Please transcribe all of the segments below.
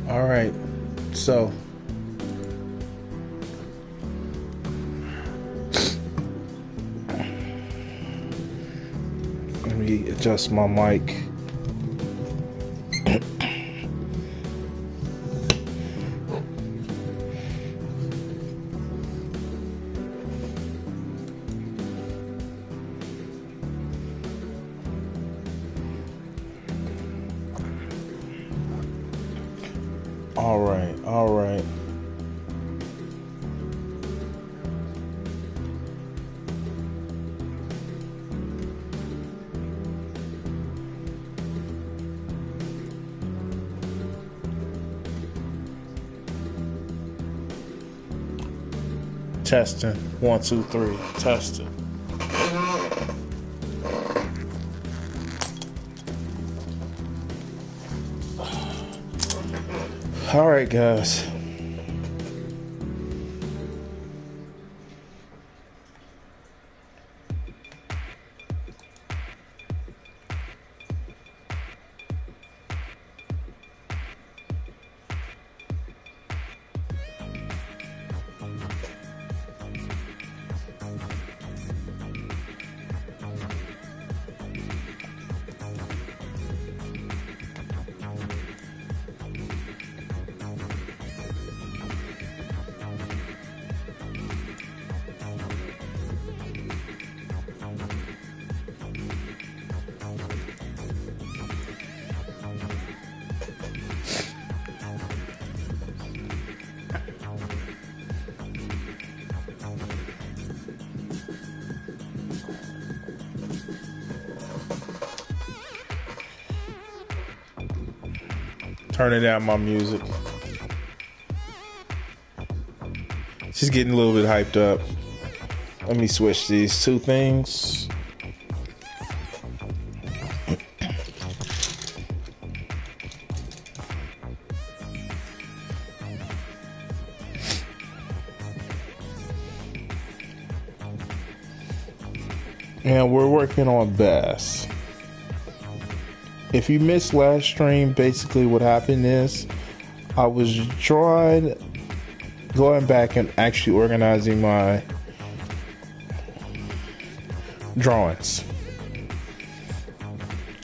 All right, so let me adjust my mic. All right, all right. Testing. 1, 2, 3. Testing. All right, guys. Turning down my music. She's getting a little bit hyped up. Let me switch these two things. And we're working on bass. If you missed last stream, basically what happened is I was going back and actually organizing my drawings.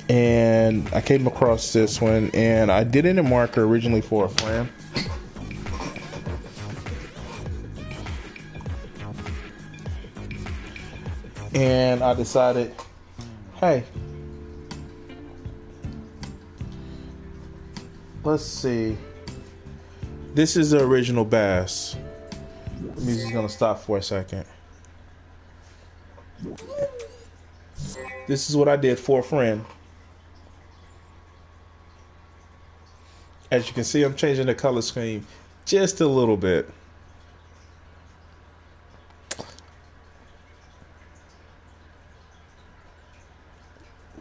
And I came across this one, and I did it in marker originally for a friend. And I decided, hey, let's see. This is the original bass. The music's gonna stop for a second. This is what I did for a friend. As you can see, I'm changing the color scheme just a little bit.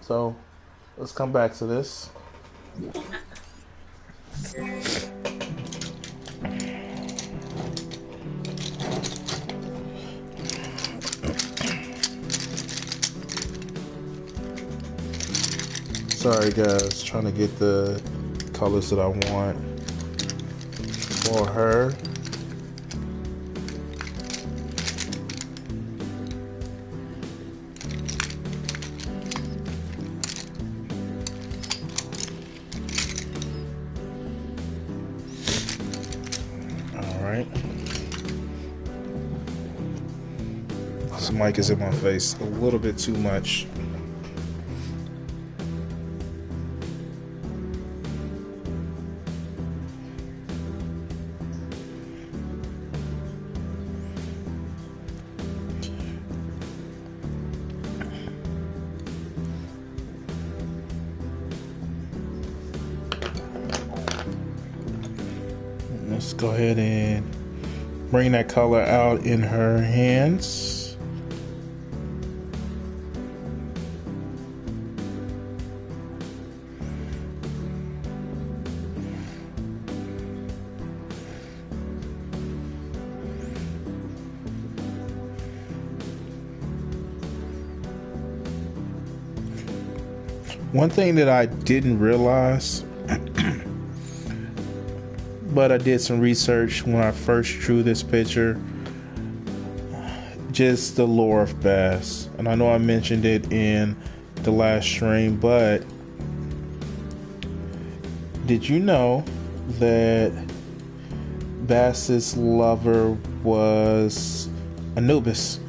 So let's come back to this. Sorry guys, trying to get the colors that I want for her. Alright. This mic is in my face a little bit too much. Let's go ahead and bring that color out in her hands. One thing that I didn't realize but I did some research when I first drew this picture. Just the lore of Bast, and I know I mentioned it in the last stream, but did you know that Bast's lover was Anubis?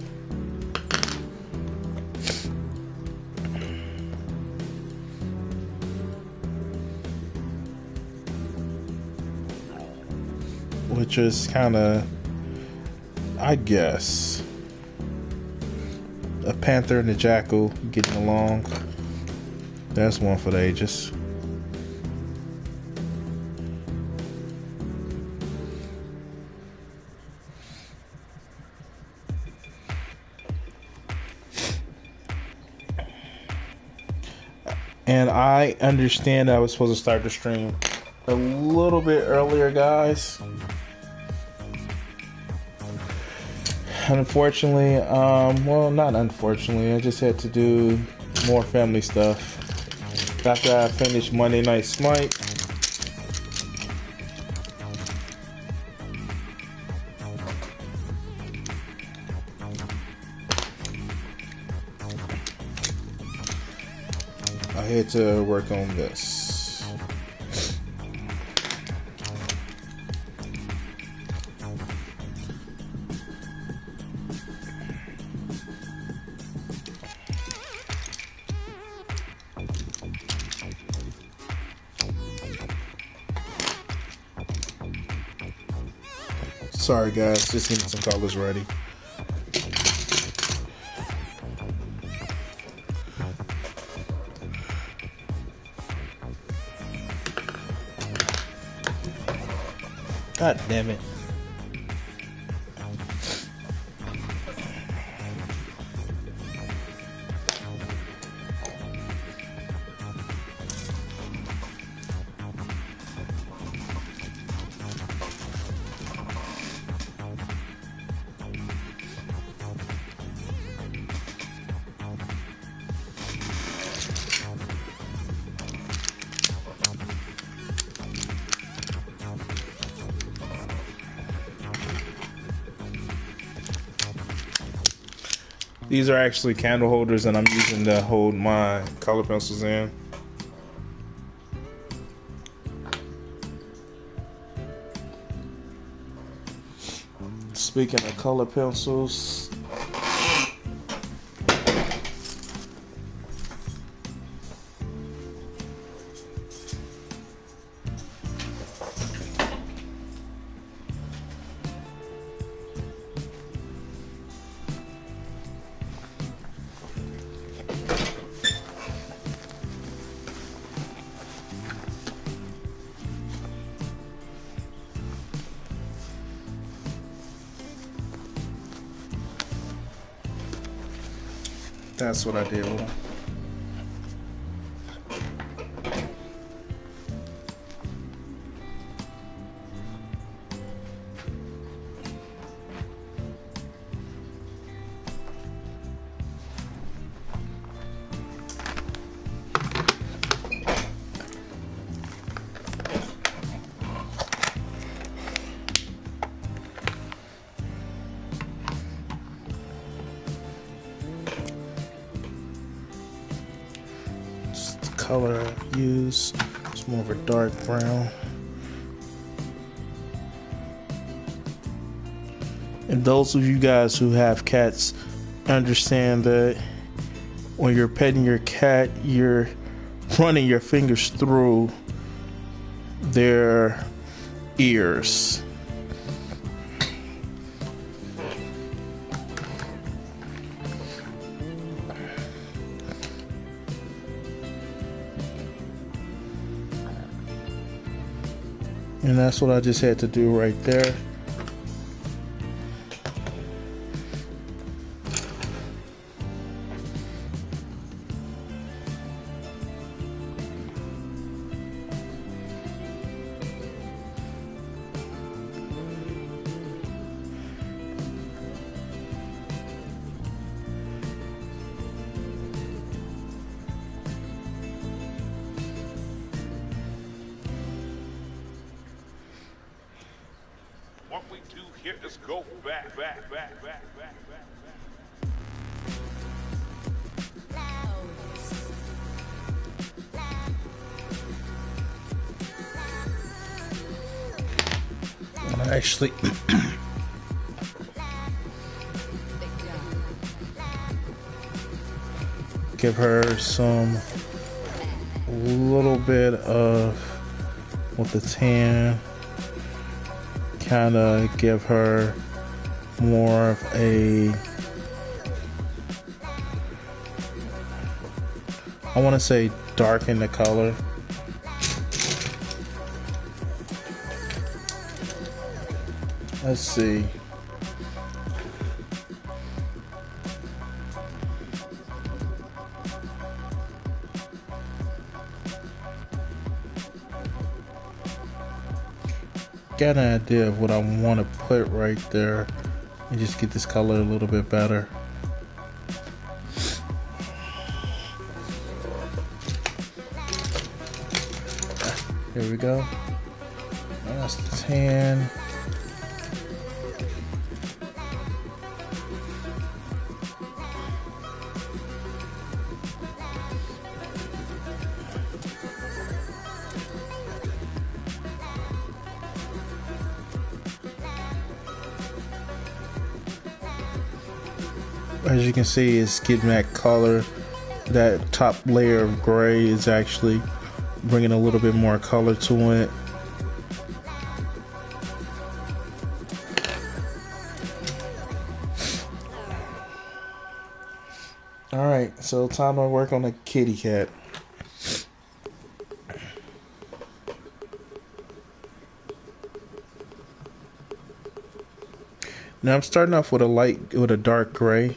Which is kind of, I guess, a panther and a jackal getting along. That's one for the ages. And I understand I was supposed to start the stream a little bit earlier, guys. Unfortunately, well, not unfortunately, I just had to do more family stuff. After I finished Monday Night Smite, I had to work on this. Sorry guys, just getting some colors ready. God damn it. These are actually candle holders and I'm using to hold my color pencils in. Speaking of color pencils, that's what I did with them. Color I use, it's more of a dark brown. And those of you guys who have cats understand that when you're petting your cat, you're running your fingers through their ears. And that's what I just had to do right there. Here, let's go back, back, back, back, back, back. Actually, give her some little bit of with the tan, kind of give her more of a, I want to say darken the color. Let's see. Got an idea of what I want to put right there and just get this color a little bit better. Here we go. That's the tan. As you can see, it's getting that color. That top layer of gray is actually bringing a little bit more color to it. Alright, so time to work on the kitty cat. Now I'm starting off with a dark gray.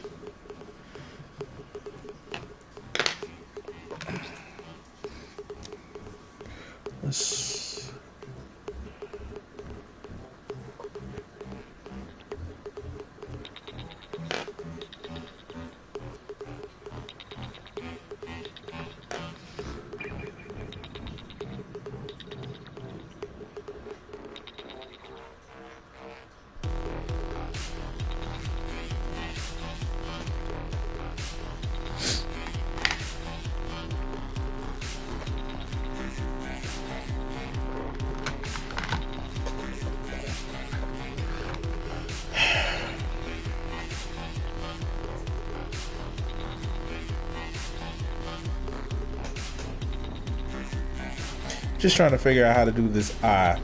Just trying to figure out how to do this eye.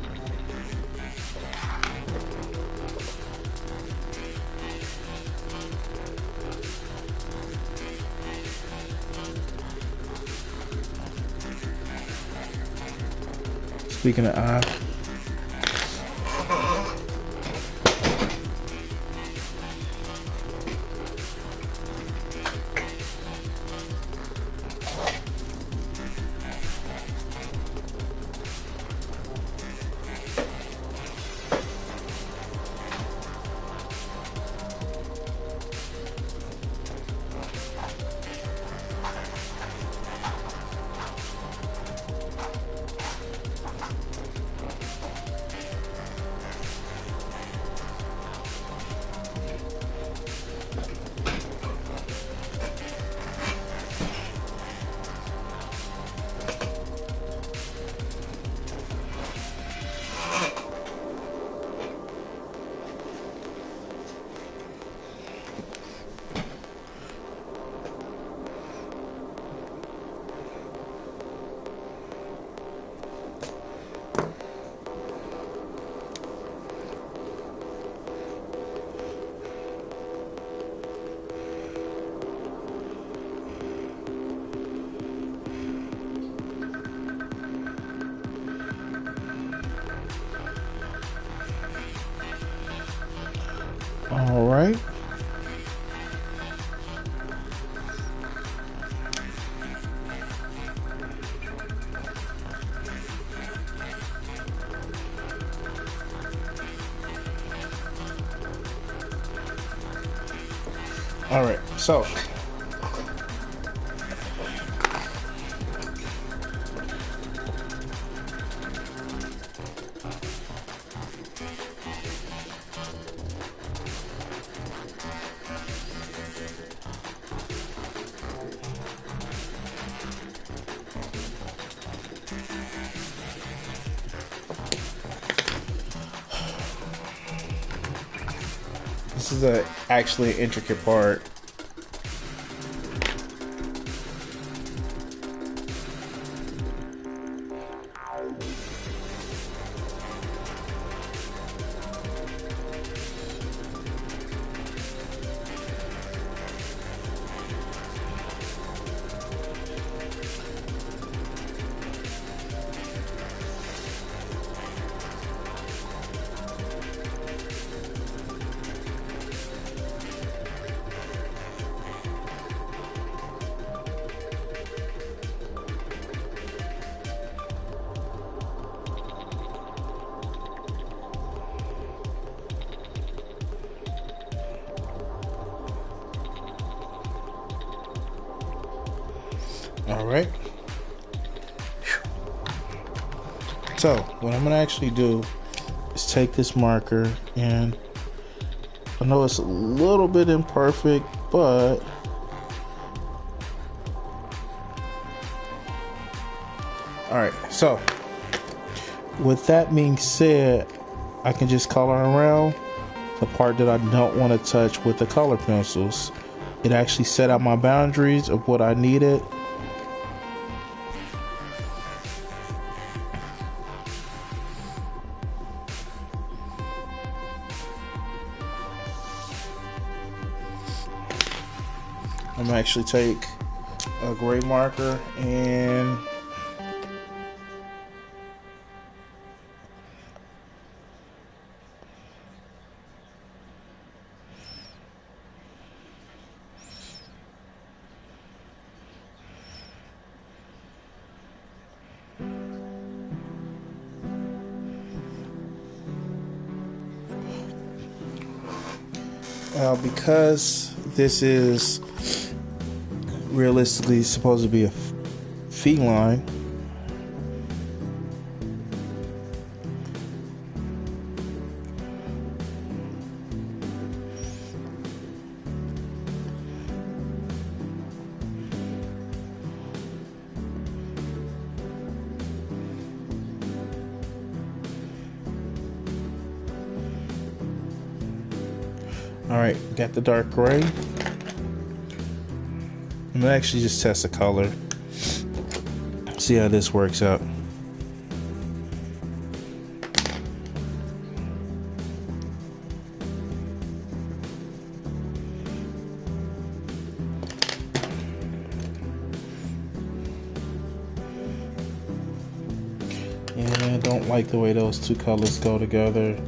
Speaking of eye. All right. All right, so This is actually an intricate part. All right. So what I'm gonna actually do is take this marker, and I know it's a little bit imperfect, but all right. So with that being said, I can just color around the part that I don't want to touch with the color pencils. It actually set out my boundaries of what I needed. I'm gonna actually take a gray marker and because this is realistically supposed to be a feline, Alright, got the dark gray. I'm gonna actually just test the color. See how this works out. And I don't like the way those two colors go together.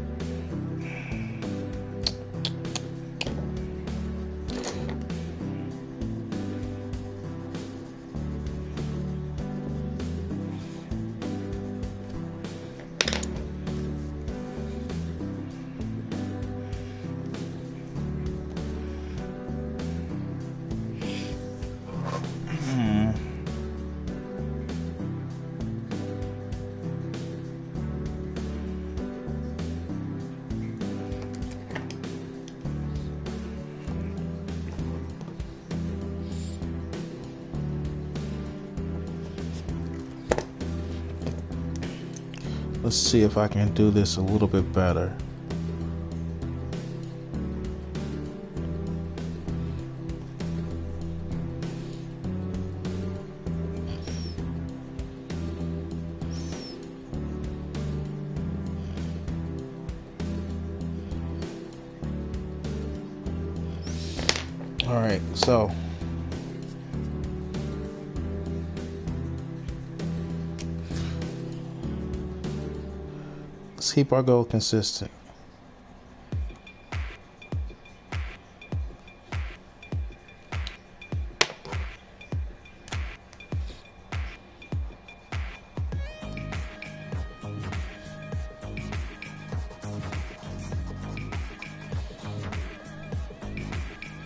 Let's see if I can do this a little bit better. All right, so let's keep our goal consistent.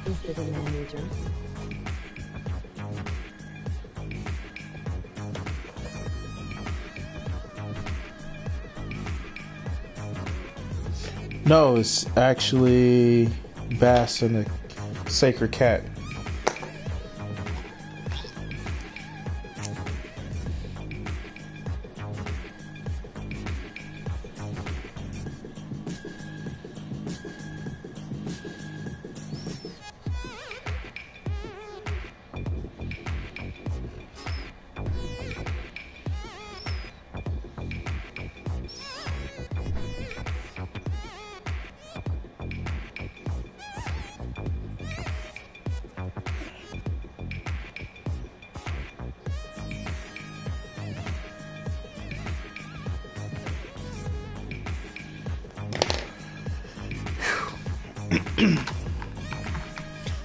Is the manager? No, it's actually Bast and the Sacred Cat.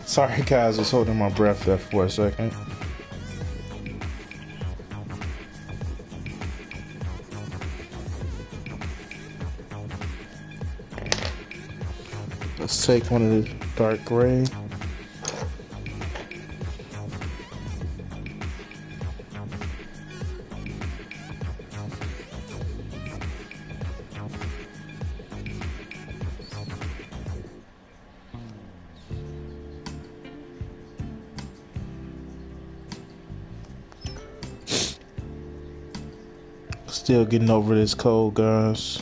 Sorry guys, I was holding my breath there for a second. Let's take one of the dark gray. Still getting over this cold, guys.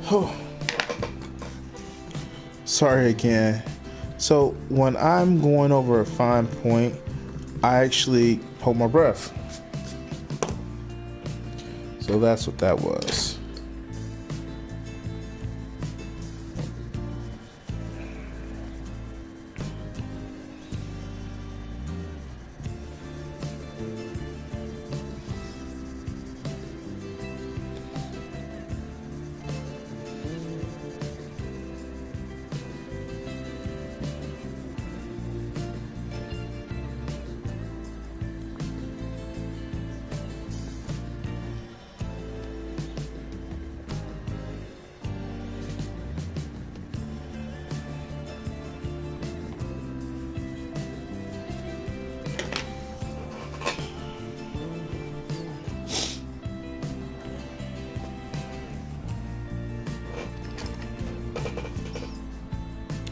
Oh, sorry again. So when I'm going over a fine point, I actually hold my breath. So that's what that was.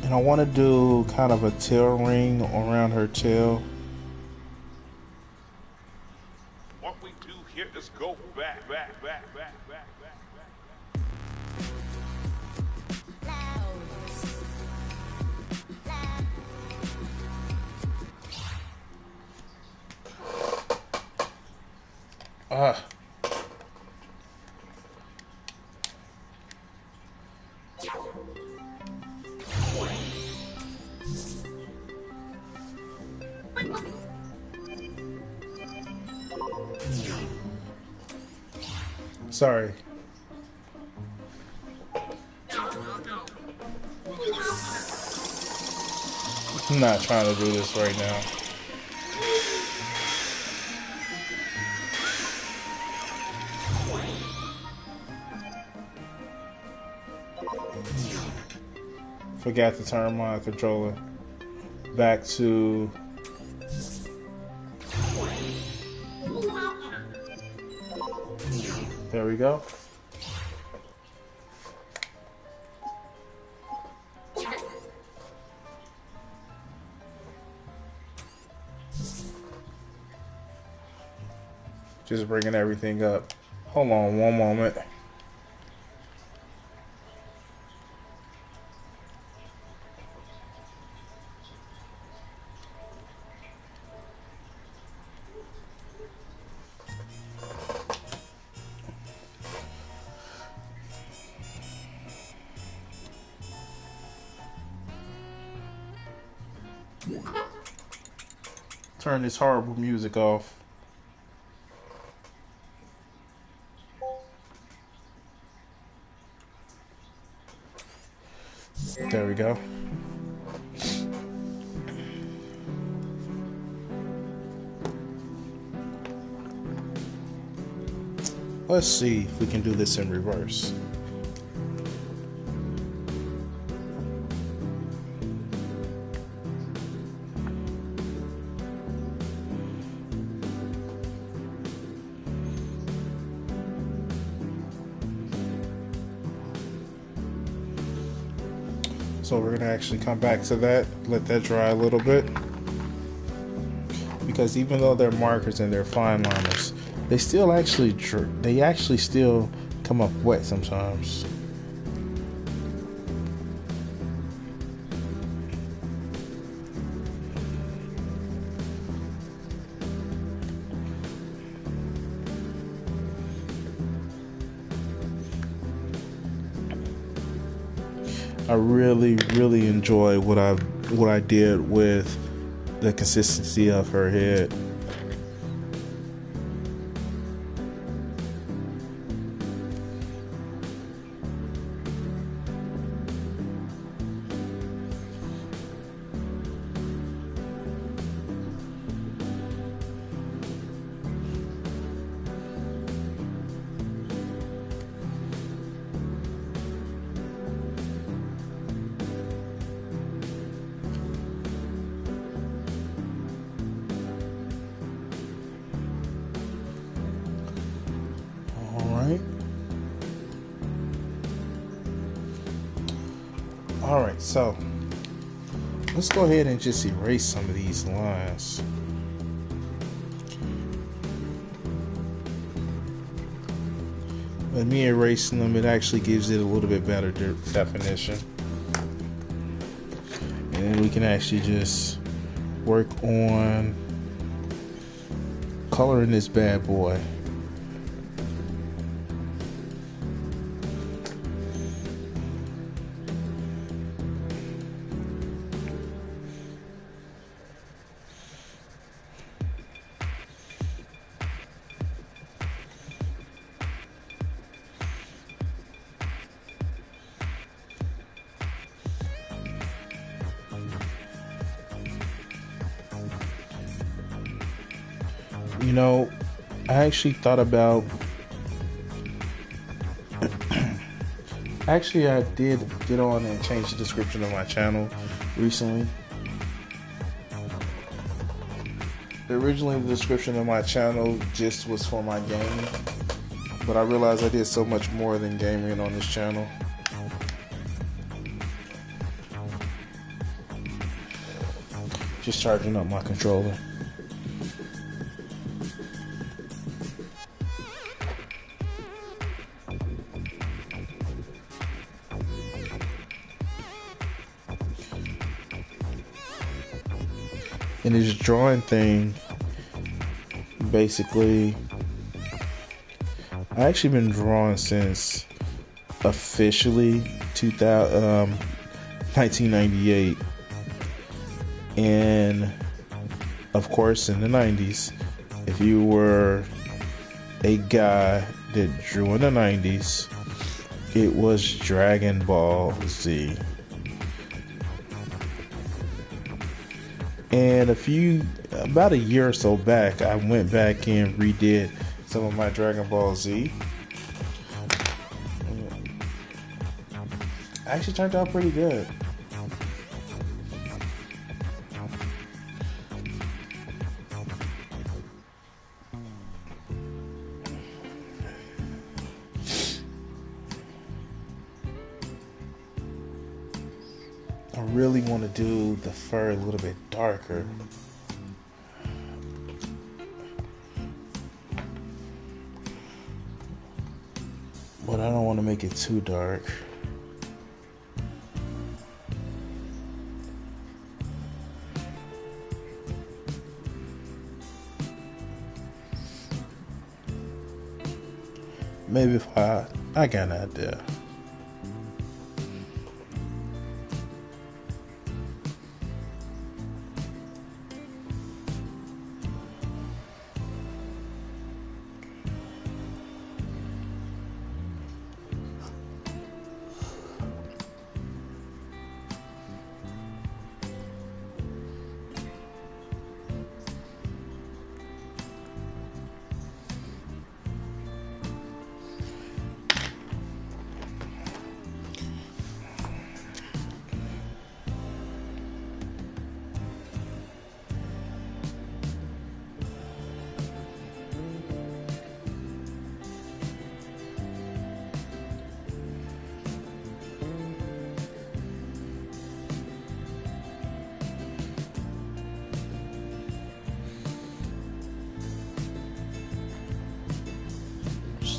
And I want to do kind of a tail ring around her tail. What we do here is go back. Sorry. I'm not trying to do this right now. Forgot to turn my controller back to there we go. Just bringing everything up. Hold on one moment. Turn this horrible music off. There we go. Let's see if we can do this in reverse. So we're gonna actually come back to that, let that dry a little bit. Because even though they're markers and they're fine liners, they still actually still come up wet sometimes. I really enjoy what I did with the consistency of her head. Alright, so let's go ahead and just erase some of these lines. With me erasing them, it actually gives it a little bit better definition. And then we can actually just work on coloring this bad boy. You know, I actually thought about actually I did get on and change the description of my channel recently. Originally the description of my channel just was for my gaming, but I realized I did so much more than gaming on this channel. Just charging up my controller. And this drawing thing, basically, I actually been drawing since officially 1998, and of course in the 90s, if you were a guy that drew in the 90s, it was Dragon Ball Z. And about a year or so back, I went back and redid some of my Dragon Ball Z. Actually turned out pretty good. I really want to do the fur a little bit darker. But I don't want to make it too dark. Maybe if I got an idea.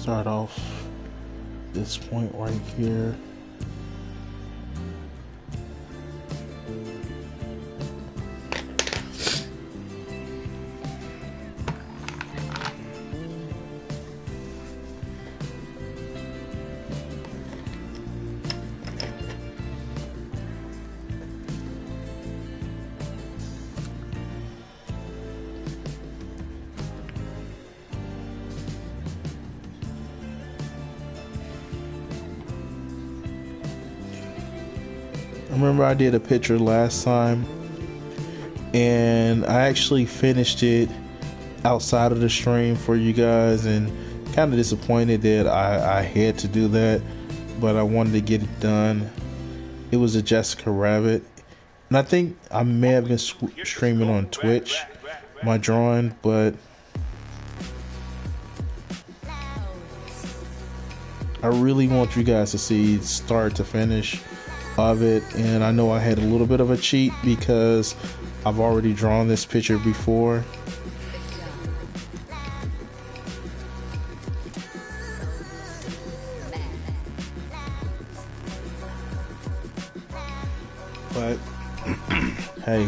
start off this point right here. I remember I did a picture last time and I actually finished it outside of the stream for you guys, and kind of disappointed that I had to do that, but I wanted to get it done. It was a Jessica Rabbit, and I think I may have been streaming on Twitch, my drawing, but I really want you guys to see start to finish of it. And I know I had a little bit of a cheat because I've already drawn this picture before. But hey,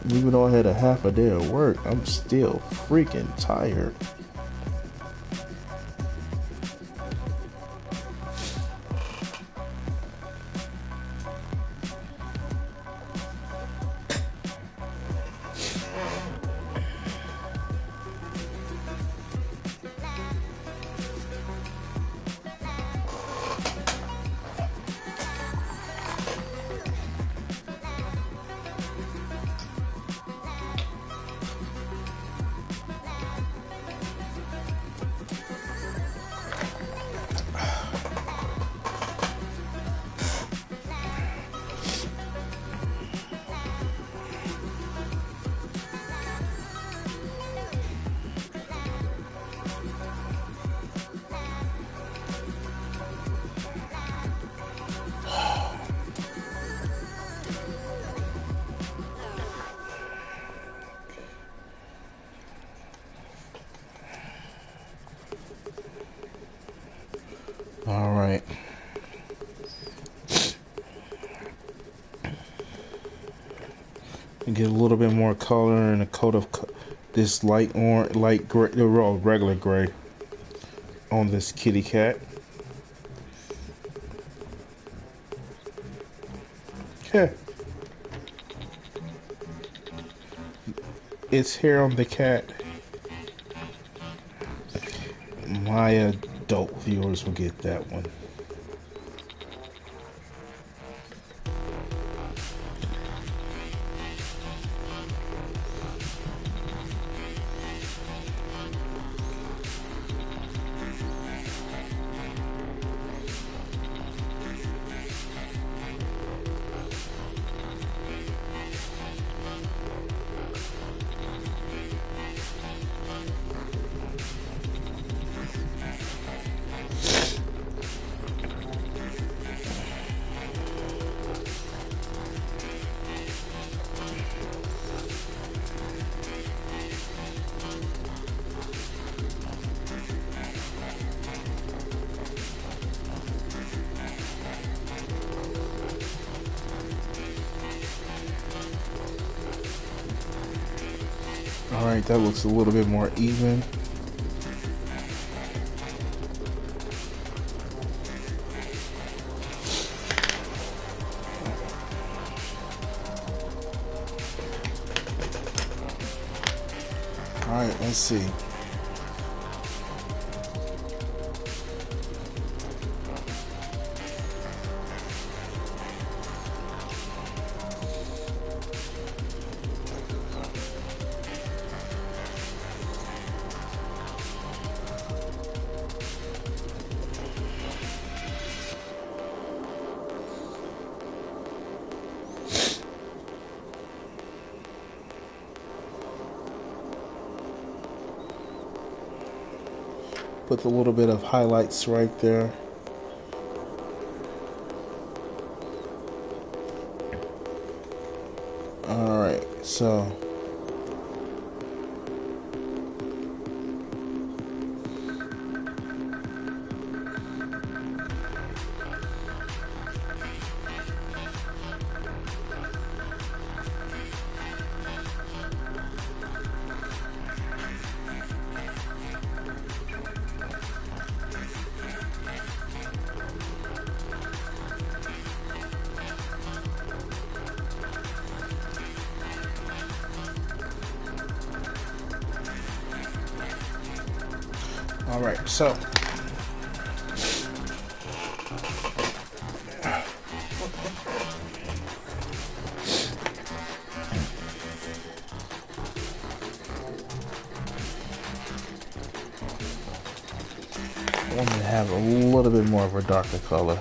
even though I had a half a day of work, I'm still freaking tired. All right. And get a little bit more color and a coat of this light orange, light gray, regular gray on this kitty cat. Okay. It's hair on the cat. My adult viewers will get that one. Alright, that looks a little bit more even. Alright, let's see. Put a little bit of highlights right there. Alright, so alright, so I want to have a little bit more of a darker color.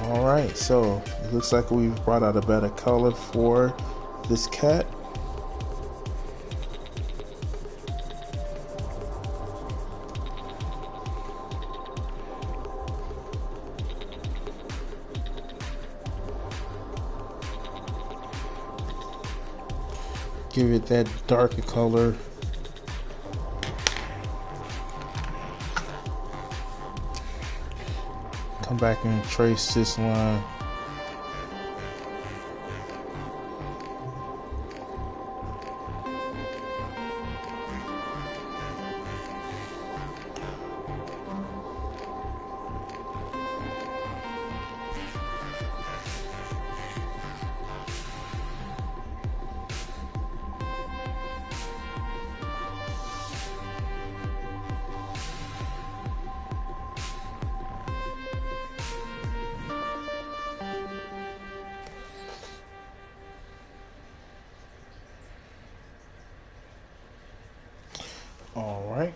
Alright, so it looks like we've brought out a better color for this cat. Give it that darker color. Come back and trace this line. All right.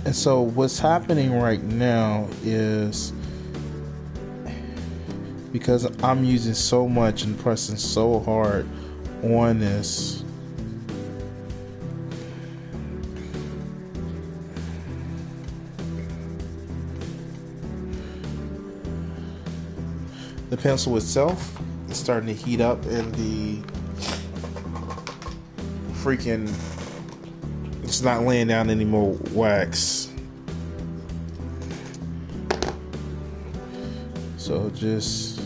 And so what's happening right now is, because I'm using so much and pressing so hard on this, the pencil itself is starting to heat up, and the freaking, it's not laying down any more wax. So just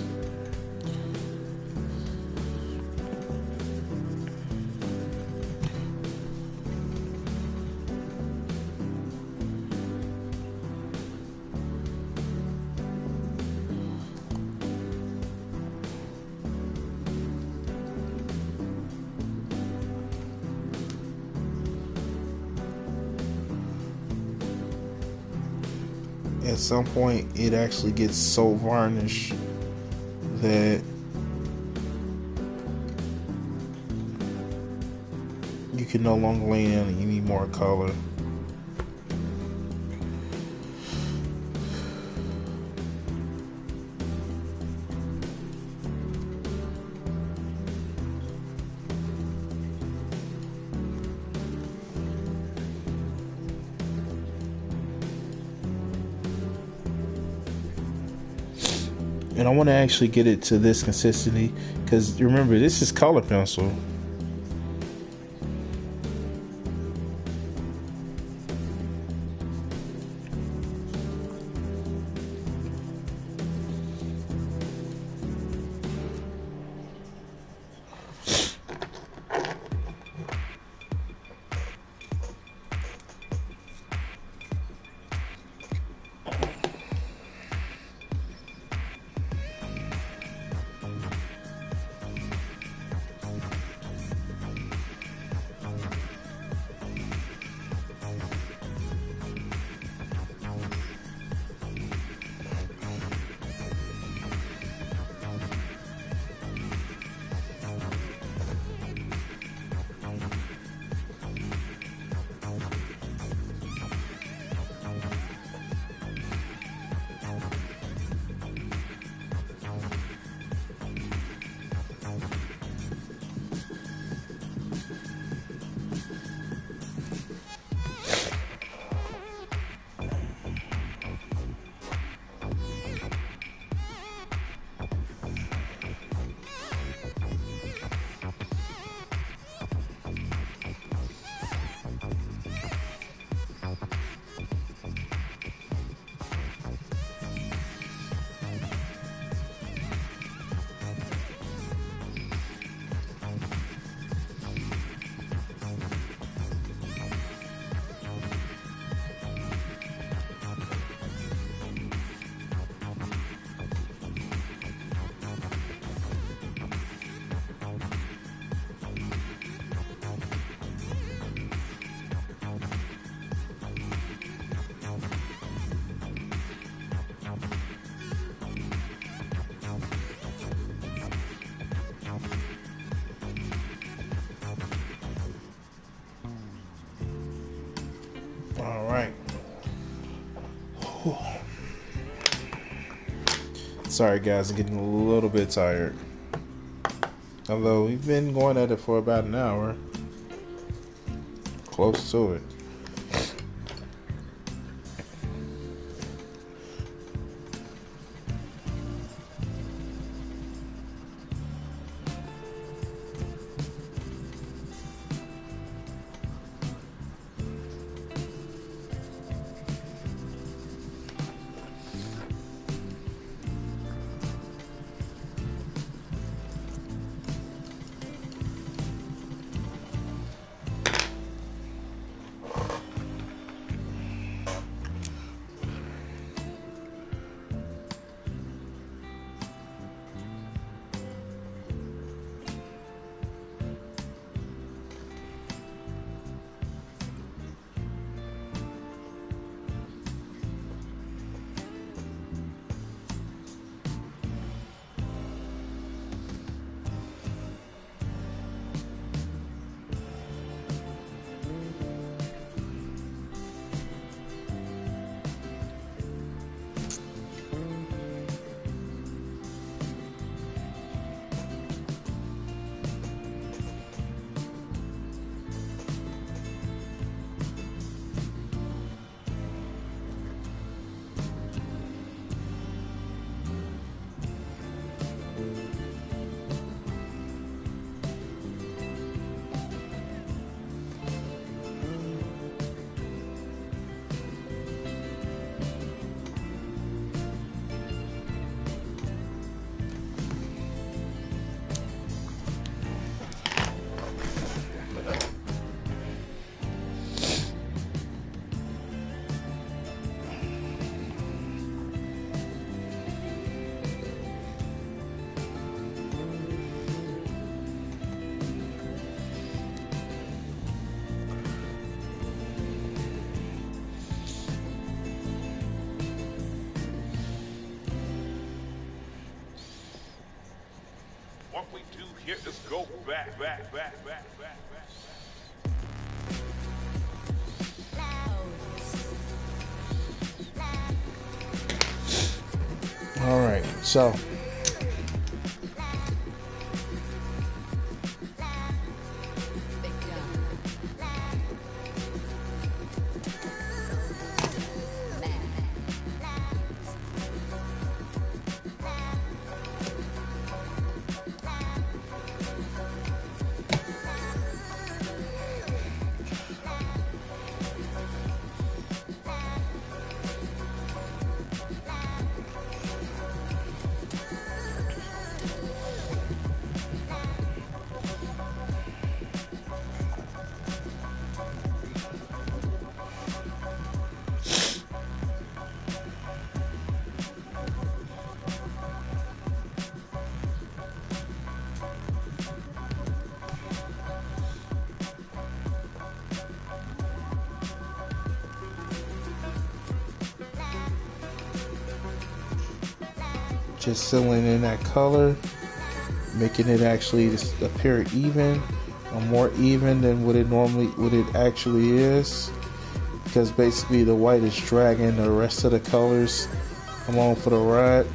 at some point it actually gets so varnished that you can no longer lay down any more color. And I want to actually get it to this consistency, because remember, this is color pencil. All right. Whew. Sorry, guys, I'm getting a little bit tired. Although we've been going at it for about an hour. Close to it. What we do here is go back, back, back, back, back, back. All right, so just sealing in that color, making it actually just appear even, or more even than what it actually is, because basically the white is dragging the rest of the colors along for the ride.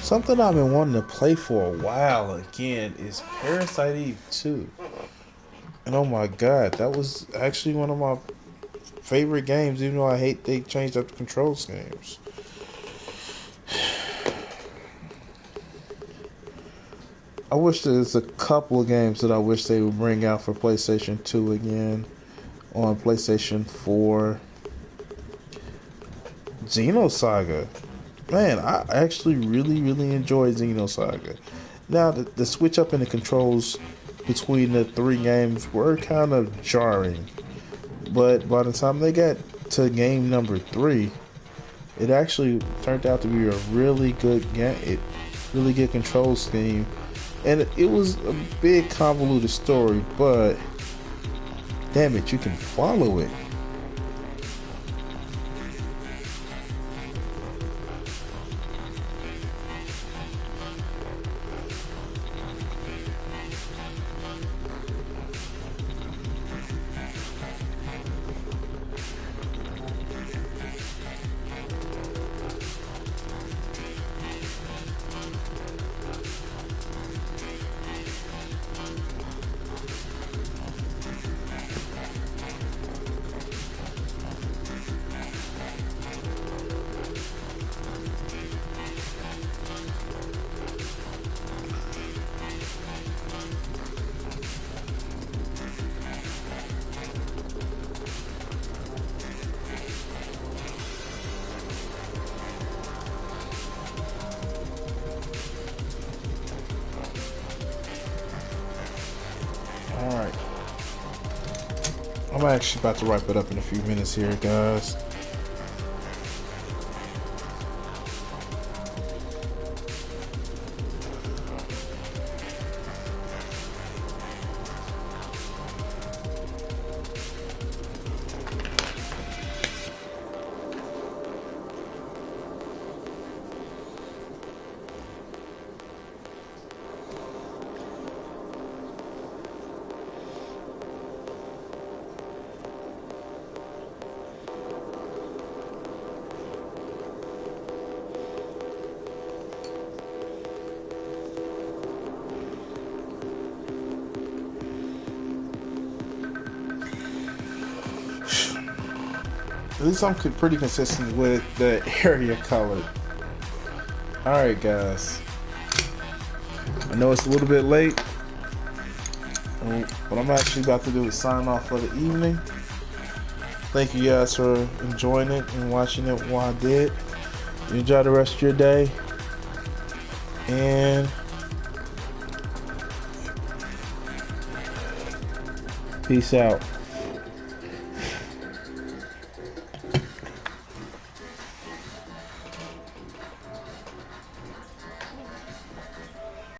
Something I've been wanting to play for a while again is Parasite Eve 2. And oh my god, that was actually one of my favorite games, even though I hate they changed up the control schemes. I wish there's a couple of games that I wish they would bring out for PlayStation 2 again on PlayStation 4. Xenosaga. Man, I actually really enjoyed Xenosaga. Now, the switch up in the controls between the three games were kind of jarring. But by the time they got to game number 3, it actually turned out to be a really good game, really good control scheme. And it was a big convoluted story, but damn it, you can follow it. Alright. I'm actually about to wrap it up in a few minutes here, guys. At least I'm pretty consistent with the area color. Alright, guys. I know it's a little bit late. What I'm actually about to do is sign off for the evening. Thank you guys for enjoying it and watching it while I did. Enjoy the rest of your day. And peace out.